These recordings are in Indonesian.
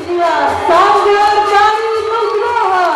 Inilah Sanggar Tari Nugraha.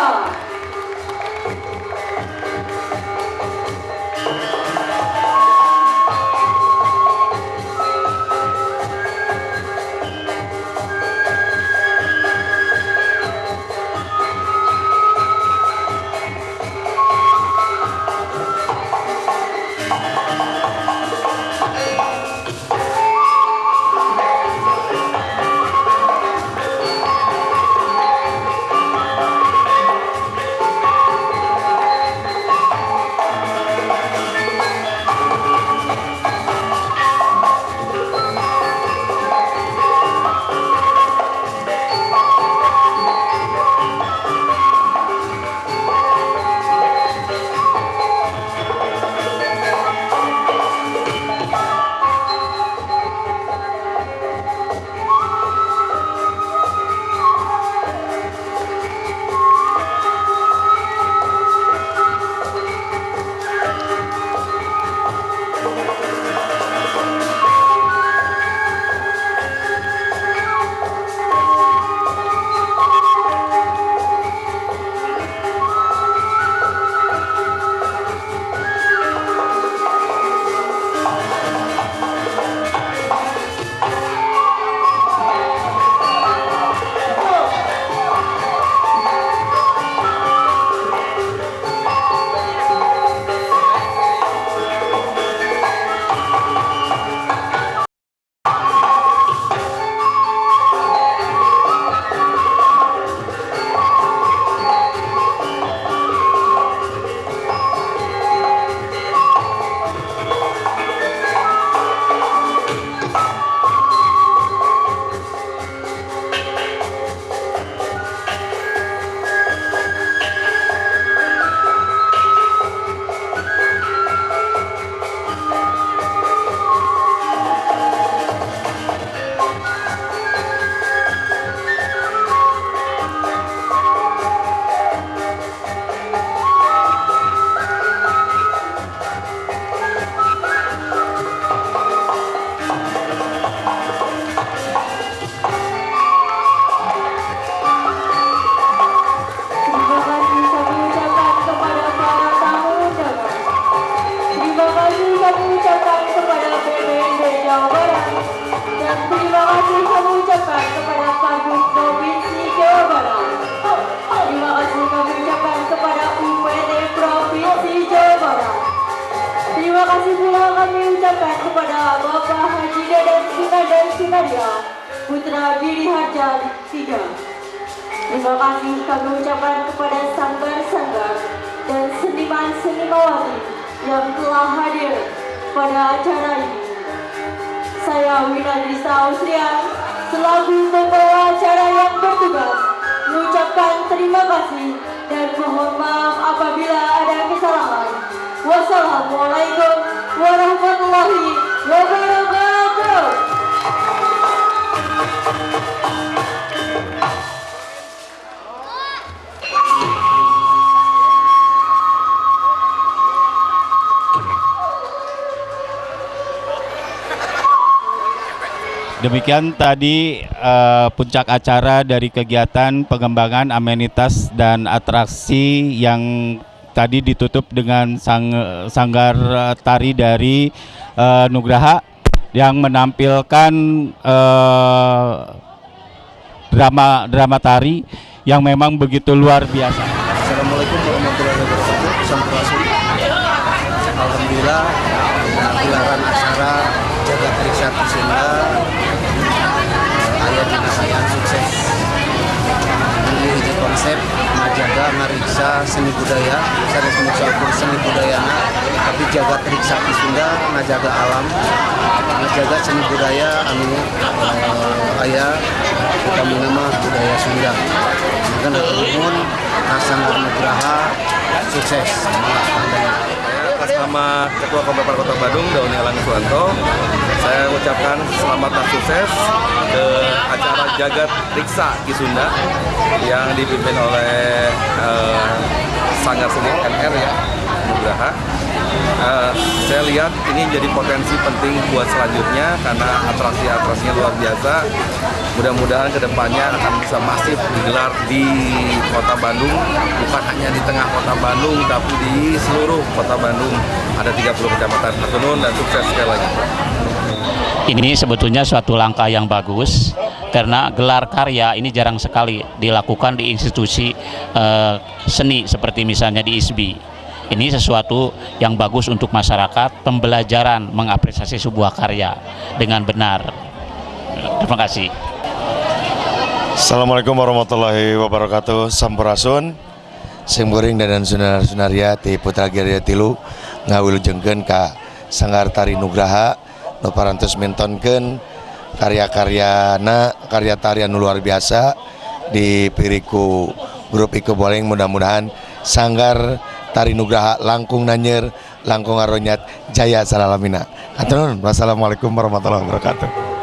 Putra Giri Harja III. Terima kasih kami ucapkan kepada sanggar-sanggar dan seniman-senimawati yang telah hadir pada acara ini. Saya Winadrisa Ausrian selaku pembawa acara yang bertugas mengucapkan terima kasih dan mohon maaf apabila ada kesalahan. Wassalamualaikum warahmatullahi wabarakatuh. Demikian tadi puncak acara dari kegiatan pengembangan amenitas dan atraksi yang tadi ditutup dengan sanggar tari dari Nugraha yang menampilkan drama tari yang memang begitu luar biasa. Assalamualaikum warahmatullahi wabarakatuh. Sampurasun. Alhamdulillah gelaran acara Jagat Riksa Kisunda ayat dinasayaan sukses. Ini konsep ngajaga ngariksa seni budaya, sanes musakur seni budaya, tapi Jagat Riksa Kisunda ngajaga alam, ngajaga seni budaya anu aya kami nama budaya Sunda. Maka nuhun Sanggar Nugraha sukses. Atas nama Ketua Kompepa Kota Bandung, Dauni Elang Suwanto, saya ucapkan selamat dan sukses ke acara Jagat Riksa Kisunda yang dipimpin oleh Sanggar Seni NR ya, Nugraha. Saya lihat ini jadi potensi penting buat selanjutnya karena atraksi-atraksinya luar biasa. Mudah-mudahan kedepannya akan bisa masif digelar di kota Bandung, bukan hanya di tengah kota Bandung, tapi di seluruh kota Bandung. Ada 30 kecamatan. Hatur nuhun dan sukses sekali lagi. Ini sebetulnya suatu langkah yang bagus karena gelar karya ini jarang sekali dilakukan di institusi seni seperti misalnya di ISBI. Ini sesuatu yang bagus untuk masyarakat, pembelajaran mengapresiasi sebuah karya dengan benar. Terima kasih. Assalamualaikum warahmatullahi wabarakatuh. Sampurasun sing boring dan sunar-sunaria ti Putra Girya tilu ngawilujengkeun ka Sanggar Tari Nugraha nu parantos mintonkeun karya-karyana, karya tarian luar biasa dipiriku grup Iko Boleng. Mudah-mudahan Sanggar Tari Nugraha langkung nanyer, langkung aronyat, jaya salalamina. Hatur nuhun. Wassalamualaikum warahmatullahi wabarakatuh.